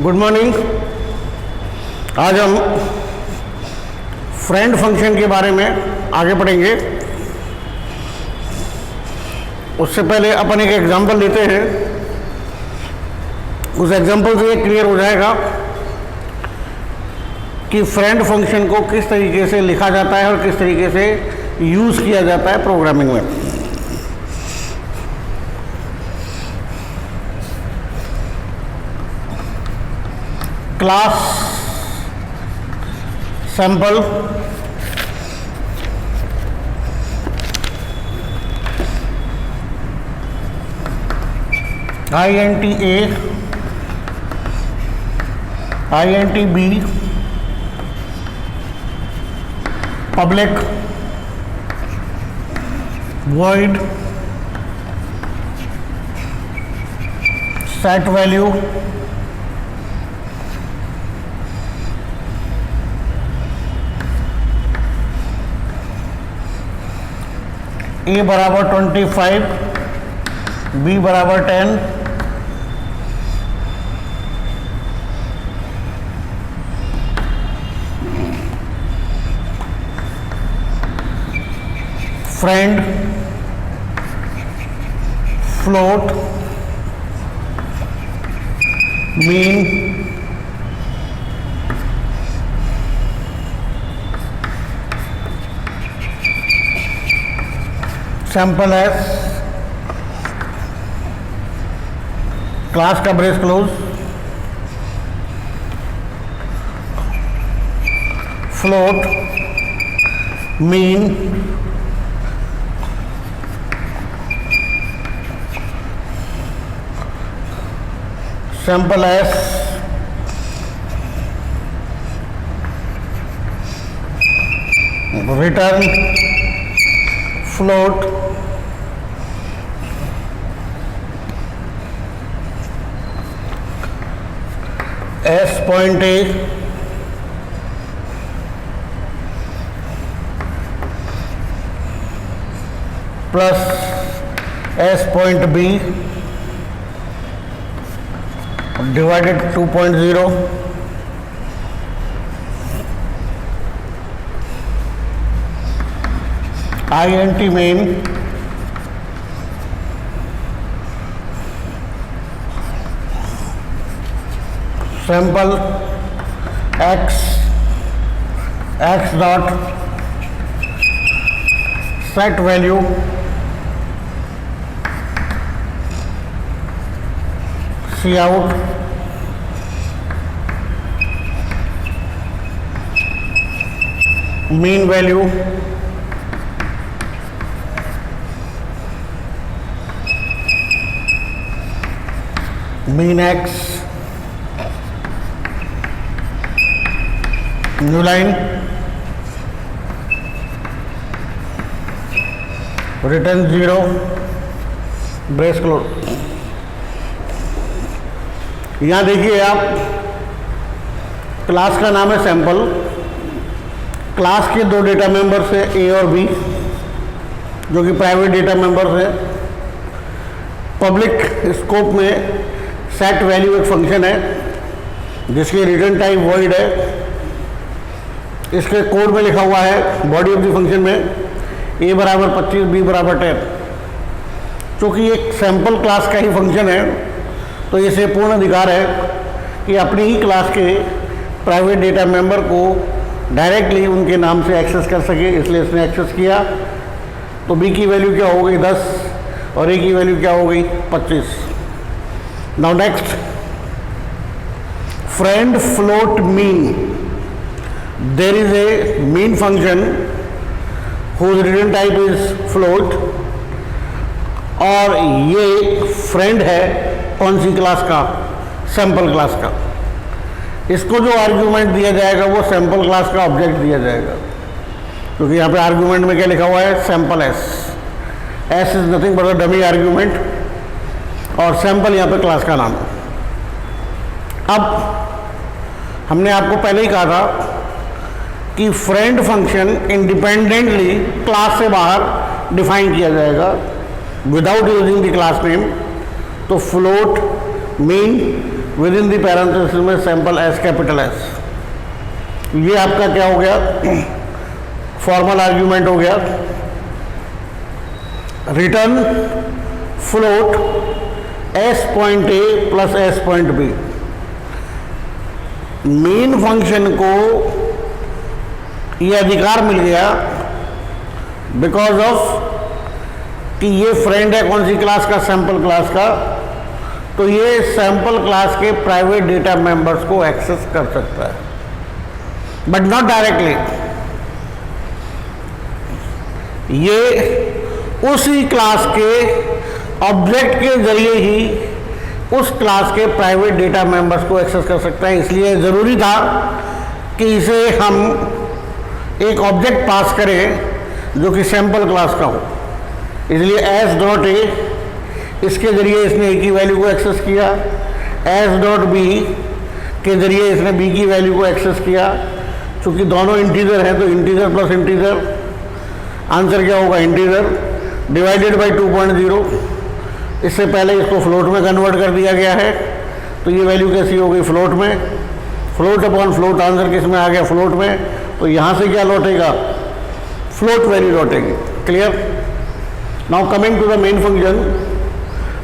Good morning. आज हम friend function के बारे में आगे पढ़ेंगे। उससे पहले अपन एक एग्जांपल लेते हैं। उस एग्जांपल से ये क्लियर हो जाएगा कि फ्रेंड फंक्शन को किस तरीके से लिखा जाता है और किस तरीके से यूज़ किया जाता है प्रोग्रामिंग में। Class sample INT A INT B public void set value A बराबर 25, B बराबर 10, friend float mean sample S class का brace close float mean sample S return float S point A plus S point B divided 2.0 INT main sample x dot set value cout mean value mean x new line return 0 brace close. यहाँ देखिए आप, class का नाम है sample. Class के दो data members है ए और बी, जो कि प्राइवेट डेटा मेंबर्स है। पब्लिक स्कोप में सेट वैल्यू एक फंक्शन है जिसकी रिटर्न टाइप वॉइड है। इसके कोड में लिखा हुआ है बॉडी ऑफ द फंक्शन में a बराबर 25, b बराबर 10। चूँकि एक सैंपल क्लास का ही फंक्शन है तो इसे पूर्ण अधिकार है कि अपनी ही क्लास के प्राइवेट डेटा मेंबर को डायरेक्टली उनके नाम से एक्सेस कर सके, इसलिए इसने एक्सेस किया। तो b की वैल्यू क्या हो गई 10 और a की वैल्यू क्या हो गई 25। Now next, friend float mean. There is a mean function whose return type is float और ये फ्रेंड है कौन सी क्लास का? सैंपल क्लास का। इसको जो आर्ग्यूमेंट दिया जाएगा वो सैंपल क्लास का ऑब्जेक्ट दिया जाएगा, क्योंकि यहाँ पे आर्ग्यूमेंट में क्या लिखा हुआ है? Sample S. S is nothing but a dummy argument और सैंपल यहाँ पे क्लास का नाम है। अब हमने आपको पहले ही कहा था कि फ्रेंड फंक्शन इंडिपेंडेंटली क्लास से बाहर डिफाइन किया जाएगा without using the class name. तो float, mean, within the parenthesis में सैंपल एस कैपिटल एस। ये आपका क्या हो गया, फॉर्मल आर्ग्यूमेंट हो गया। Return float S point A plus S point B. Main function को ये अधिकार मिल गया बिकॉज ऑफ कि ये फ्रेंड है कौन सी क्लास का, सैंपल क्लास का, तो ये सैंपल क्लास के प्राइवेट डेटा मेंबर्स को एक्सेस कर सकता है, बट नॉट डायरेक्टली। ये उसी क्लास के ऑब्जेक्ट के जरिए ही उस क्लास के प्राइवेट डेटा मेंबर्स को एक्सेस कर सकता है। इसलिए ज़रूरी था कि इसे हम एक ऑब्जेक्ट पास करें जो कि सैंपल क्लास का हो। इसलिए एस डॉट ए, इसके जरिए इसने ए की वैल्यू को एक्सेस किया। एस डॉट बी के जरिए इसने बी की वैल्यू को एक्सेस किया। चूँकि दोनों इंटीजर हैं तो इंटीजर प्लस इंटीजर, आंसर क्या होगा इंटीजर, डिवाइडेड बाई 2.0। इससे पहले इसको फ्लोट में कन्वर्ट कर दिया गया है, तो ये वैल्यू कैसी हो गई फ्लोट में, फ्लोट अपॉन फ्लोट, आंसर किस में आ गया फ्लोट में, तो यहाँ से क्या लौटेगा, फ्लोट वैल्यू लौटेगी। Clear. Now coming to the main function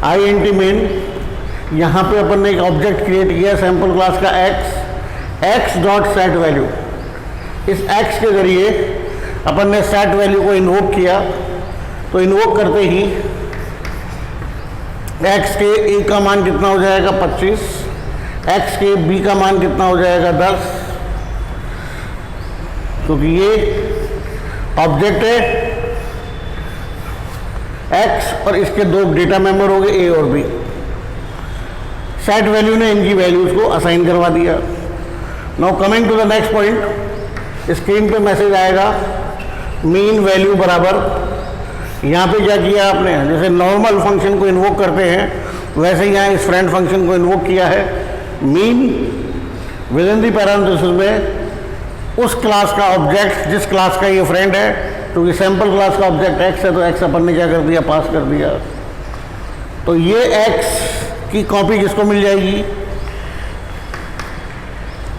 I N T main. यहाँ पे अपन ने एक ऑब्जेक्ट क्रिएट किया सैंपल क्लास का एक्स डॉट सेट वैल्यू। इस एक्स के जरिए अपन ने सेट वैल्यू को इन्वोक किया, तो इन्वोक करते ही एक्स के ए का मान कितना हो जाएगा 25, एक्स के बी का मान कितना हो जाएगा 10, क्योंकि ये ऑब्जेक्ट है एक्स और इसके दो डेटा मेंबर हो गए ए और बी। सेट वैल्यू ने इनकी वैल्यूज को असाइन करवा दिया। Now coming to the next point, screen पे मैसेज आएगा मीन वैल्यू बराबर। यहाँ पे क्या किया आपने, जैसे नॉर्मल फंक्शन को इन्वोक करते हैं वैसे यहाँ इस फ्रेंड फंक्शन को इन्वोक किया है। Mean within the parenthesis में उस क्लास का ऑब्जेक्ट जिस क्लास का ये फ्रेंड है, क्योंकि सैंपल क्लास का ऑब्जेक्ट एक्स है तो एक्स अपन ने क्या कर दिया, पास कर दिया। तो ये एक्स की कॉपी किसको मिल जाएगी,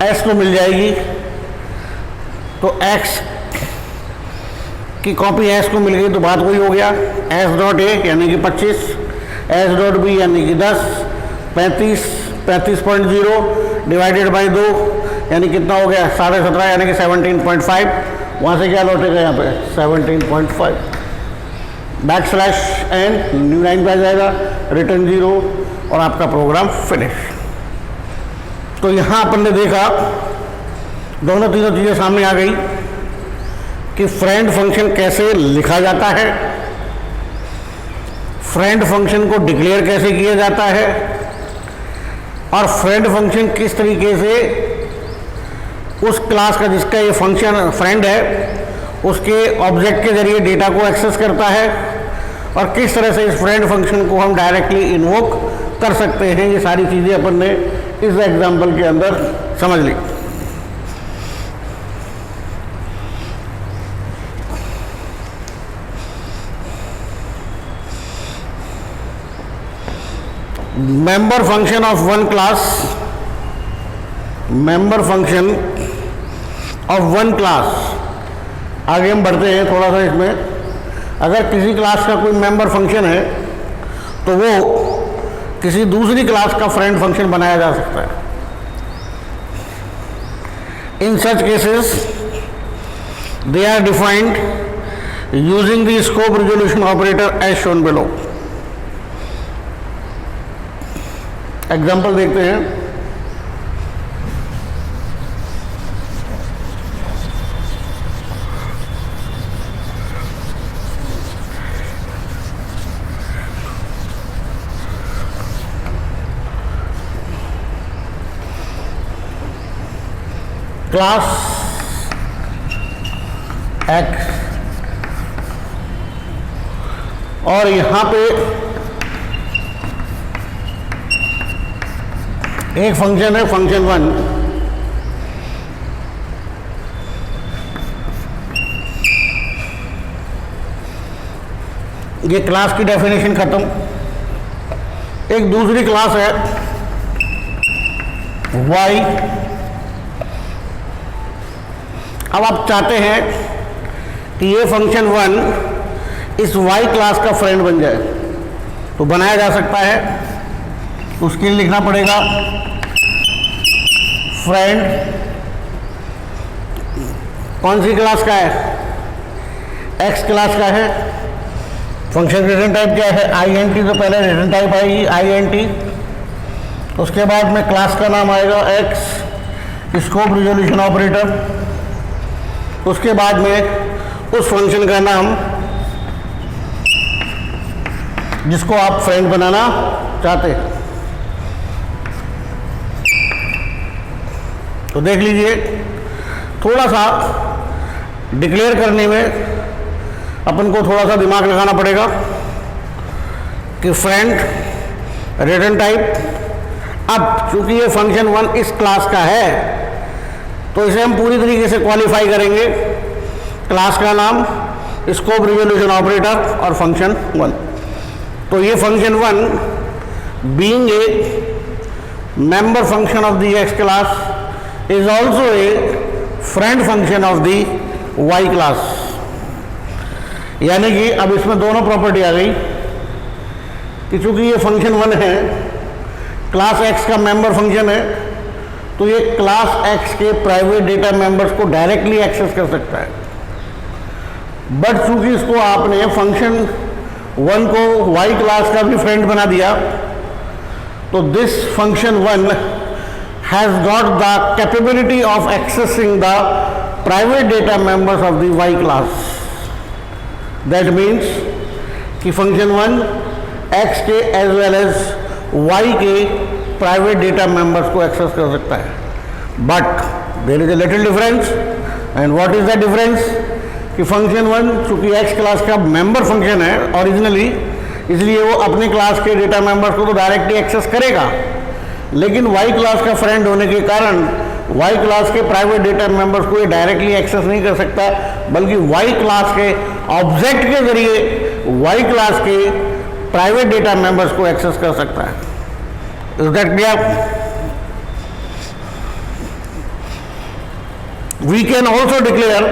एस को मिल जाएगी। तो एक्स की कॉपी एस को मिल गई तो बात वही हो गया, एस डॉट ए यानी कि 25, एस डॉट बी यानी कि 10, 35.0 डिवाइडेड बाई 2 यानी कितना हो गया 17.5 यानी कि 17.5। वहाँ से क्या लौटेगा यहाँ पे 17.5, back slash n, new line पे आ जाएगा, रिटर्न 0 और आपका प्रोग्राम फिनिश। तो यहाँ अपन ने देखा दोनों तीनों चीज़ें सामने आ गई कि फ्रेंड फंक्शन कैसे लिखा जाता है, फ्रेंड फंक्शन को डिक्लेयर कैसे किया जाता है, और फ्रेंड फंक्शन किस तरीके से उस क्लास का जिसका ये फंक्शन फ्रेंड है उसके ऑब्जेक्ट के जरिए डेटा को एक्सेस करता है, और किस तरह से इस फ्रेंड फंक्शन को हम डायरेक्टली इन्वोक कर सकते हैं। ये सारी चीज़ें अपन ने इस एग्जाम्पल के अंदर समझ ली। Member function of one class, member function of one class. आगे हम बढ़ते हैं थोड़ा सा इसमें। अगर किसी क्लास का कोई मेंबर फंक्शन है तो वो किसी दूसरी क्लास का फ्रेंड फंक्शन बनाया जा सकता है। In such cases they are defined using the scope resolution operator as shown below. Example देखते हैं। क्लास एक्स और यहां पे एक फंक्शन है फंक्शन 1। ये क्लास की डेफिनेशन खत्म। एक दूसरी क्लास है y। अब आप चाहते हैं कि ये फंक्शन 1 इस y क्लास का फ्रेंड बन जाए, तो बनाया जा सकता है। उसके लिए लिखना पड़ेगा फ्रेंड कौन सी क्लास का है, x क्लास का है। फंक्शन रिटर्न टाइप क्या है, int, तो पहले रिटर्न टाइप आएगी int, उसके बाद में क्लास का नाम आएगा x, स्कोप रिजोल्यूशन ऑपरेटर, उसके बाद में उस फंक्शन का नाम जिसको आप फ्रेंड बनाना चाहते हैं। तो देख लीजिए, थोड़ा सा डिक्लेयर करने में अपन को थोड़ा सा दिमाग लगाना पड़ेगा कि फ्रेंड रिटर्न टाइप। अब चूंकि ये फंक्शन 1 इस क्लास का है, तो इसे हम पूरी तरीके से क्वालिफाई करेंगे। क्लास का नाम, स्कोप रिजोल्यूशन ऑपरेटर और फंक्शन 1। तो ये function 1 being a member function of the x class is also a friend function of the y class. यानी कि अब इसमें दोनों प्रॉपर्टी आ गई कि चूंकि ये फंक्शन 1 है, क्लास x का मेंबर फंक्शन है, तो ये क्लास x के प्राइवेट डेटा मेंबर्स को डायरेक्टली एक्सेस कर सकता है। बट चूंकि इसको आपने फंक्शन 1 को y क्लास का भी फ्रेंड बना दिया, तो this function 1 has got the capability of accessing the private data members of the y class. That means कि फंक्शन 1 x के एज वेल एज y के प्राइवेट डेटा मेंबर्स को एक्सेस कर सकता है। But there is a little difference, and what is the difference कि function 1 चूंकि x class का मेंबर फंक्शन है ओरिजिनली, इसलिए वो अपने क्लास के डेटा मेंबर्स को तो डायरेक्टली एक्सेस करेगा, लेकिन y क्लास का फ्रेंड होने के कारण y क्लास के प्राइवेट डेटा मेंबर्स को ये डायरेक्टली एक्सेस नहीं कर सकता, बल्कि y क्लास के ऑब्जेक्ट के जरिए y क्लास के प्राइवेट डेटा मेंबर्स को एक्सेस कर सकता है। Is that clear? We can also declare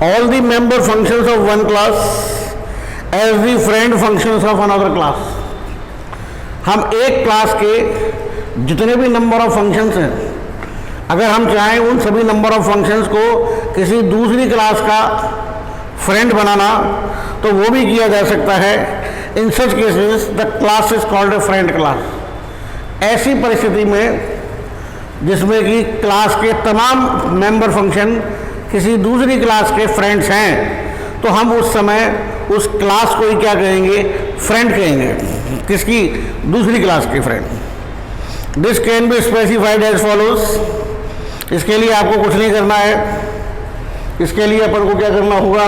all the member functions of one class as the friend functions of another class. हम एक क्लास के जितने भी नंबर ऑफ फंक्शंस हैं, अगर हम चाहें उन सभी नंबर ऑफ फंक्शंस को किसी दूसरी क्लास का फ्रेंड बनाना, तो वो भी किया जा सकता है। In such cases the class is called a friend class. ऐसी परिस्थिति में जिसमें कि क्लास के तमाम मेंबर फंक्शन किसी दूसरी क्लास के फ्रेंड्स हैं, तो हम उस समय उस क्लास को ही क्या कहेंगे, फ्रेंड कहेंगे। किसकी? दूसरी क्लास के friend. This can be specified as follows. इसके लिए आपको कुछ नहीं करना है, इसके लिए अपन को क्या करना होगा,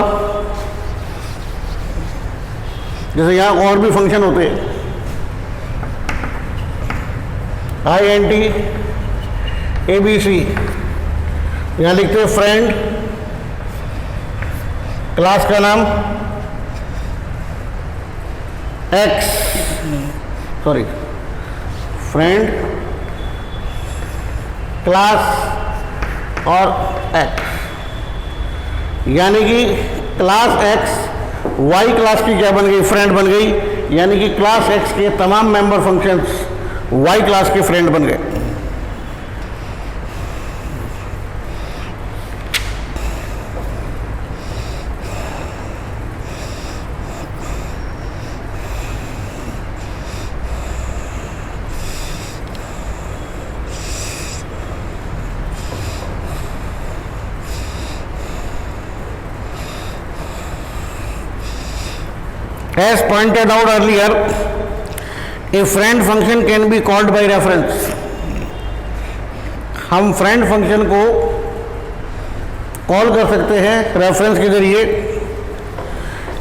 जैसे यहाँ और भी फंक्शन होते हैं, int abc, यहाँ लिखते हैं फ्रेंड, क्लास का नाम x, सॉरी फ्रेंड क्लास और x, यानी कि क्लास x y क्लास की क्या बन गई, फ्रेंड बन गई, यानी कि क्लास x के तमाम मेंबर फंक्शंस y क्लास के फ्रेंड बन गए। As pointed out earlier, a friend function can be called by reference. हम friend function को कॉल कर सकते हैं रेफरेंस के जरिए।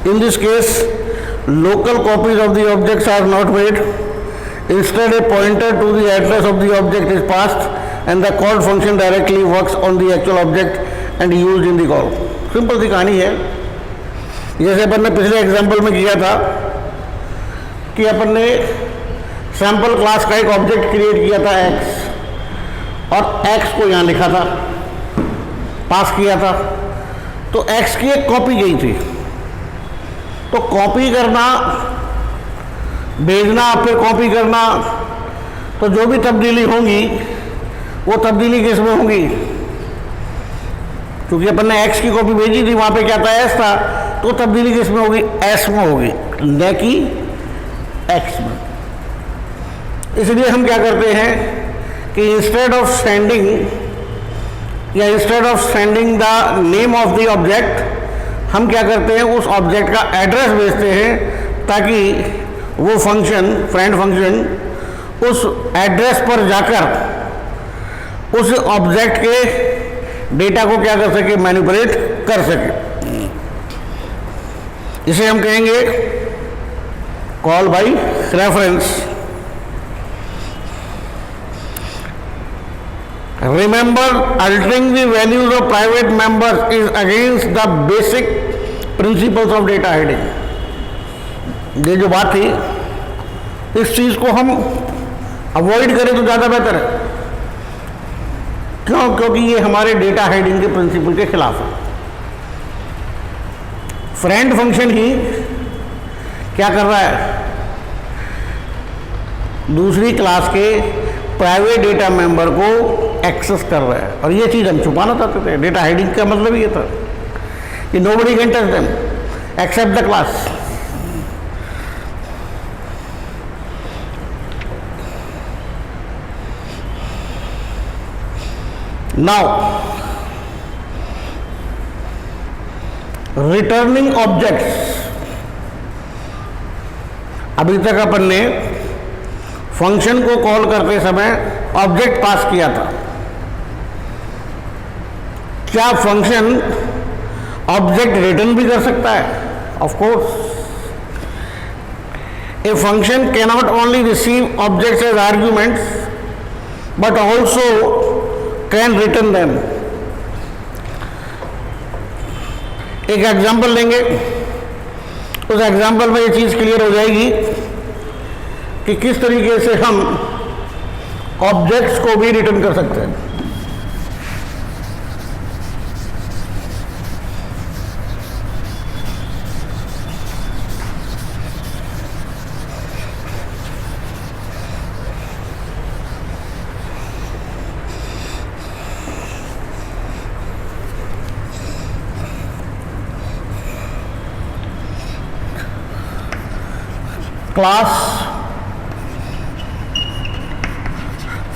In this case, local copies of the objects are not made. Instead, a pointer to the address of the object is passed, and the called function directly works on the actual object and used in the call. Simple सी कहानी है। जैसे अपन ने पिछले example में किया था कि अपन ने सैंपल क्लास का एक ऑब्जेक्ट क्रिएट किया था एक्स, और एक्स को यहाँ लिखा था, पास किया था, तो एक्स की एक कॉपी गई थी। तो कॉपी करना, भेजना, फिर कॉपी करना, तो जो भी तब्दीली होंगी वो तब्दीली किस में होंगी? क्योंकि अपन ने एक्स की कॉपी भेजी थी, वहाँ पे क्या था? एस था, तो तब्दीली किस में होगी? एस में होगी, न कि एक्स में। इसलिए हम क्या करते हैं कि instead of sending the name of the object, हम क्या करते हैं, उस ऑब्जेक्ट का एड्रेस भेजते हैं, ताकि वो फंक्शन, फ्रेंड फंक्शन, उस एड्रेस पर जाकर उस ऑब्जेक्ट के डेटा को क्या कर सके? मैनिपुलेट कर सके। इसे हम कहेंगे call by reference. Remember, altering the values of private members is against the basic principles of data hiding. ये जो बात थी, इस चीज को हम अवॉइड करें तो ज्यादा बेहतर है। क्यों? क्योंकि ये हमारे डेटा हाइडिंग के प्रिंसिपल के खिलाफ है। फ्रेंड फंक्शन ही क्या कर रहा है? दूसरी क्लास के प्राइवेट डेटा मेंबर को एक्सेस कर रहा है, और ये चीज हम छुपाना चाहते थे। डेटा हाइडिंग का मतलब ये था कि nobody can touch them except the class. Now returning objects. अभी तक अपन ने फंक्शन को कॉल करते समय ऑब्जेक्ट पास किया था। क्या फंक्शन ऑब्जेक्ट रिटर्न भी कर सकता है? Of course. A function can not only receive objects as arguments but also can return them. एक एग्जाम्पल लेंगे, उस एग्जाम्पल में ये चीज क्लियर हो जाएगी कि किस तरीके से हम ऑब्जेक्ट्स को भी रिटर्न कर सकते हैं। Class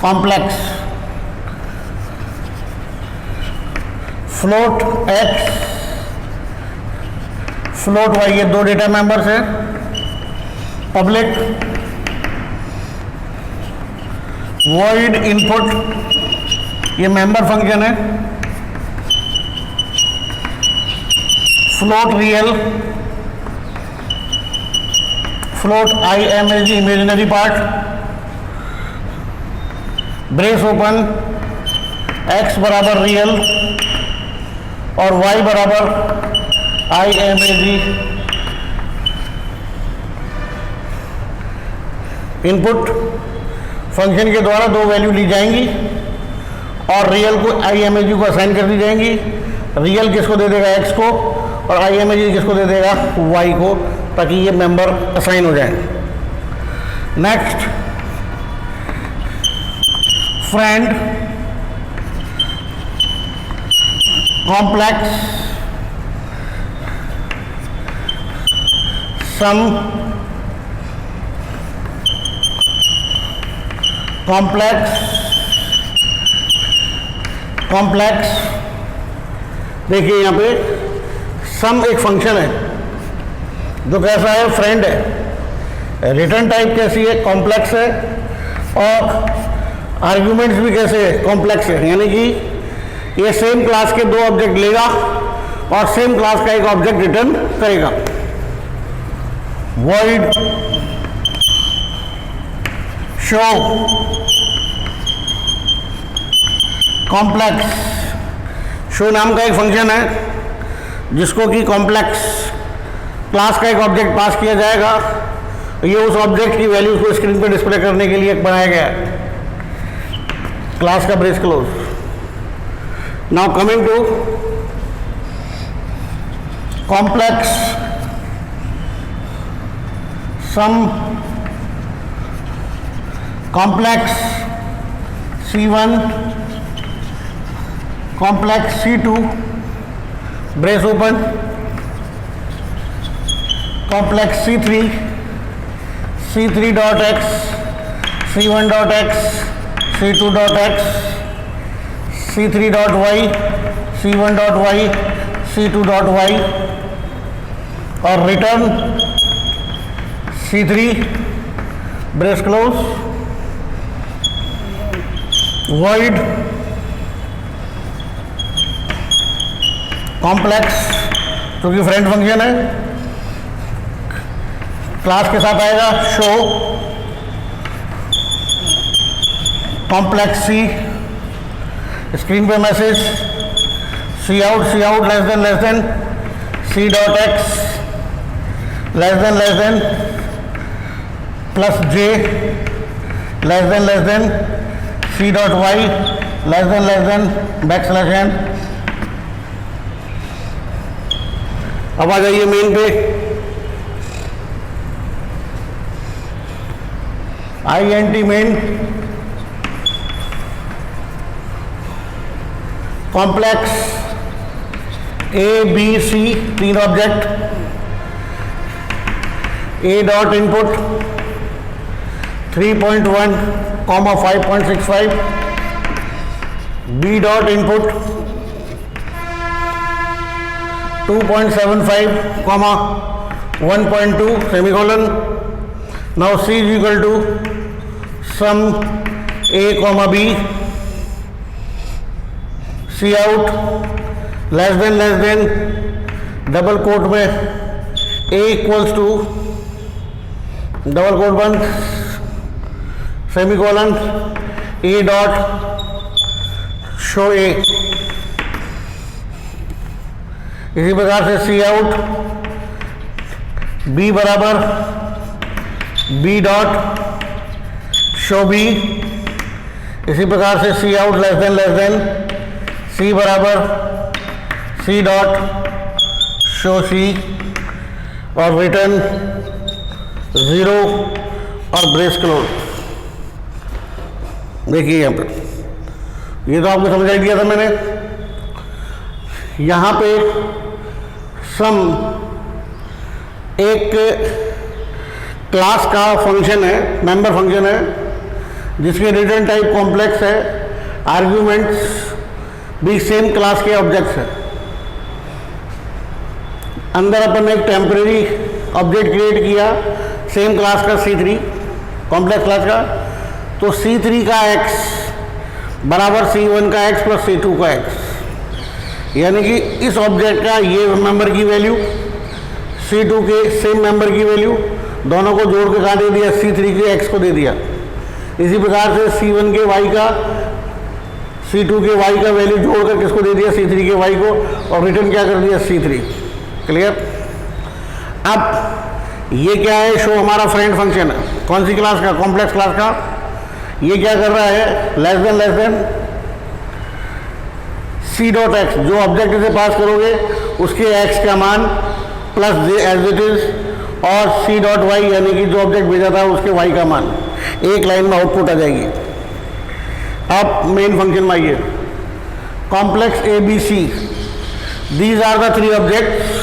complex float x, float y, ये दो डेटा मेंबर्स हैं। पब्लिक वॉइड इनपुट, ये मेंबर फंक्शन है। Float real, float I M as imaginary part. Brace open, x बराबर रियल और y बराबर I M A G. Input function के द्वारा दो वैल्यू ली जाएंगी और रियल को आई एम ए जी को असाइन कर दी जाएंगी। रियल किसको दे देगा? x को, और आई एम ए जी किसको दे देगा? y को, ताकि ये मेंबर असाइन हो जाए। Next, friend complex sum complex. देखिए यहाँ पे सम एक फंक्शन है जो कैसा है? फ्रेंड है। रिटर्न टाइप कैसी है? कॉम्प्लेक्स है। और आर्ग्यूमेंट्स भी कैसे है? कॉम्प्लेक्स है। यानी कि ये सेम क्लास के दो ऑब्जेक्ट लेगा और सेम क्लास का एक ऑब्जेक्ट रिटर्न करेगा। Void show complex. शो नाम का एक फंक्शन है जिसको कि कॉम्प्लेक्स क्लास का एक ऑब्जेक्ट पास किया जाएगा ये उस ऑब्जेक्ट की वैल्यूज को स्क्रीन पे डिस्प्ले करने के लिए बनाया गया है क्लास का brace close. Now coming to complex sum, complex C1, complex C2 brace open, complex C3, C3 dot x, C1 dot x, C2 dot x, C3 dot y, C1 dot y, C2 dot y, और return C3 brace close, void complex, क्योंकि friend function है, class के साथ आएगा show complex c, screen पे message c out less than सी dot x less than plus j less than सी dot y less than backslash n. अब आ जाइए main पे, INT main, complex A B C तीन object, A dot input 3.1, 5.65, B dot input 2.75, 1.2 semicolon. Now C is equal to sum A comma B, C out less than double quote में A equals to double quote बंद semicolon A dot show A। इसी प्रकार से C out B बराबर B dot show B। इसी प्रकार से C out less than C बराबर C डॉट शो C, और रिटर्न 0 और ब्रेस क्लोज। देखिए यहाँ पे, ये तो आपको समझा दिया था मैंने। यहाँ पे सम एक क्लास का फंक्शन है, मेंबर फंक्शन है, जिसके रिटर्न टाइप कॉम्प्लेक्स है, आर्ग्यूमेंट्स भी सेम क्लास के ऑब्जेक्ट्स है। अंदर अपन ने एक टेम्परेरी ऑब्जेक्ट क्रिएट किया सेम क्लास का C3 कॉम्प्लेक्स क्लास का, तो C3 का x बराबर C1 का x प्लस C2 का x, यानी कि इस ऑब्जेक्ट का ये मेंबर की वैल्यू C2 के सेम मेंबर की वैल्यू, दोनों को जोड़ के कहाँ दे दिया, C3 के x को दे दिया। इसी प्रकार से C1 के y का C2 के y का वैल्यू जोड़कर किसको दे दिया, C3 के y को, और रिटर्न क्या कर दिया, C3। क्लियर। अब ये क्या है, शो हमारा फ्रेंड फंक्शन है, कौन सी क्लास का, कॉम्प्लेक्स क्लास का। ये क्या कर रहा है, less than C dot x, जो ऑब्जेक्ट से पास करोगे उसके x का मान plus j as it is, और C डॉट वाई यानी कि जो ऑब्जेक्ट भेजा था उसके y का मान, एक लाइन में आउटपुट आ जाएगी। अब मेन फंक्शन में आइए, complex ABC, these are the three objects,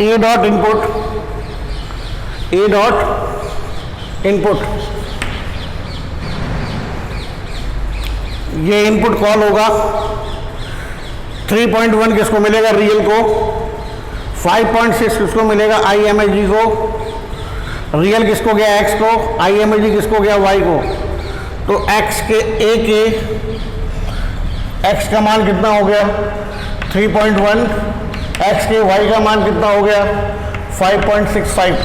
A dot input, ये इनपुट कॉल होगा, 3.1 किसको मिलेगा, रियल को, 5.6 किसको मिलेगा, IMG को, रियल किसको गया, x को, IMG किसको गया, y को। तो x के a के x का मान कितना हो गया, 3.1, x के y का मान कितना हो गया, 5.65।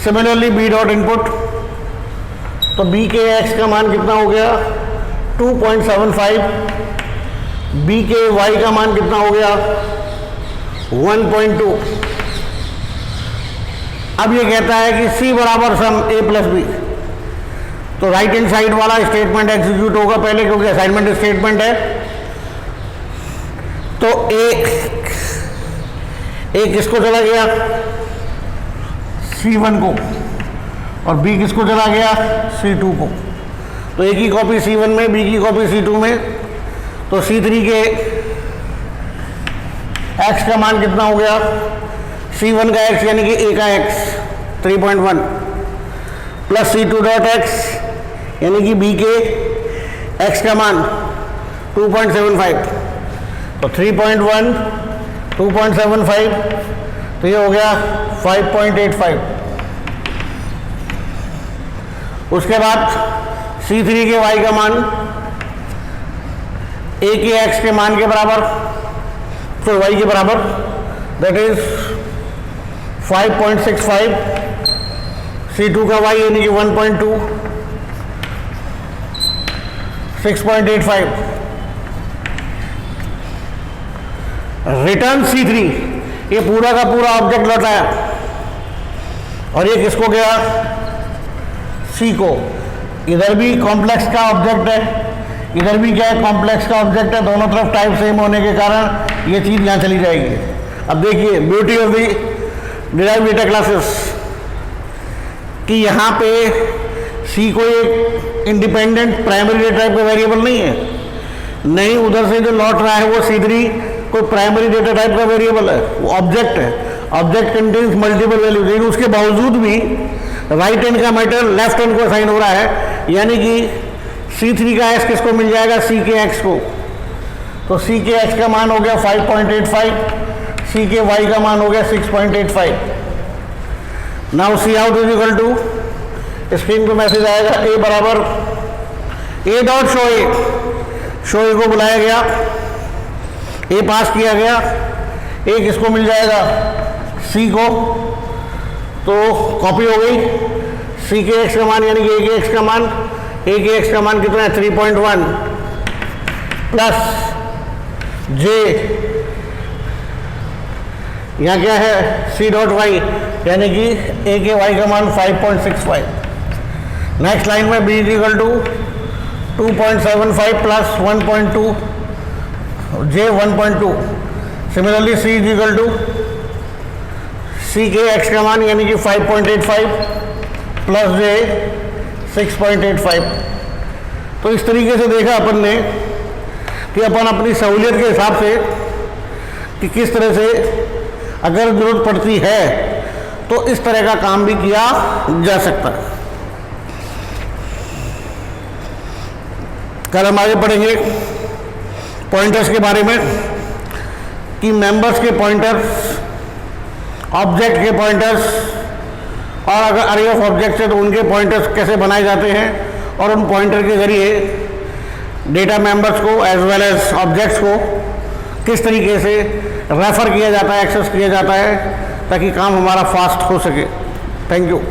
सिमिलरली b डॉट इनपुट, तो b के x का मान कितना हो गया, 2.75, b के y का मान कितना हो गया, 1.2। अब ये कहता है कि सी बराबर सम ए प्लस बी, तो राइट हैंड साइड वाला स्टेटमेंट एग्जीक्यूट होगा पहले, क्योंकि असाइनमेंट स्टेटमेंट है। तो ए किसको चला गया, C1 को, और B किसको चला गया, C2 को। तो ए की कॉपी C1 में, B की कॉपी C2 में। तो C3 के x का मान कितना हो गया, C1 का x यानी कि a का x 3.1 plus C2 dot x यानी कि b के x का मान 2.75। तो 3.1 2.75, तो ये हो गया 5.85। उसके बाद C3 के y का मान a के x के मान के बराबर, तो y के बराबर, दैट इज 5.65। C2 का y यानी कि 1.2, 6.85। रिटर्न C3, ये पूरा का पूरा ऑब्जेक्ट लौटाया, और ये किसको गया, C को। इधर भी कॉम्प्लेक्स का ऑब्जेक्ट है, इधर भी क्या है, कॉम्प्लेक्स का ऑब्जेक्ट है, दोनों तरफ टाइप सेम होने के कारण ये चीज़ यहाँ चली जाएगी। अब देखिए beauty of the derived data classes कि यहाँ पे C को एक इंडिपेंडेंट प्राइमरी डेटा टाइप का वेरिएबल नहीं है, नहीं, उधर से जो लौट रहा है वो C3 कोई प्राइमरी डेटा टाइप का वेरिएबल है, वो ऑब्जेक्ट है। ऑब्जेक्ट कंटेन्स मल्टीपल वैल्यूज, लेकिन उसके बावजूद भी राइट हैंड का मैटर लेफ्ट हैंड को असाइन हो रहा है, यानी कि C3 का x किसको मिल जाएगा, C के x को। तो C के x का मान हो गया 5.85, C के y का मान हो गया 6.85। Now C out is equal to, screen पे मैसेज आएगा a बराबर a dot show a, show a को बुलाया गया, a पास किया गया, a किसको मिल जाएगा, C को। तो कॉपी हो गई, C के x का मान यानी कि a के x का मान, a के x का मान कितना है 3.1 प्लस j, यहाँ क्या है C डॉट y यानी कि a के y का मान 5.65। नेक्स्ट लाइन में b is equal to 2.75 plus 1.2 j 1.2। Similarly c is equal to c के x का मान यानी कि 5.85 प्लस j 6.85। तो इस तरीके से देखा अपन ने कि अपन अपनी सहूलियत के हिसाब से कि किस तरह से अगर जरूरत पड़ती है तो इस तरह का काम भी किया जा सकता है। कल हम आगे पढ़ेंगे पॉइंटर्स के बारे में कि मेंबर्स के पॉइंटर्स, ऑब्जेक्ट के पॉइंटर्स, और अगर अरे ऑफ ऑब्जेक्ट्स है तो उनके पॉइंटर्स कैसे बनाए जाते हैं, और उन पॉइंटर के जरिए डेटा मेंबर्स को एज वेल एज ऑब्जेक्ट्स को किस तरीके से रेफर किया जाता है, एक्सेस किया जाता है, ताकि काम हमारा फास्ट हो सके। Thank you.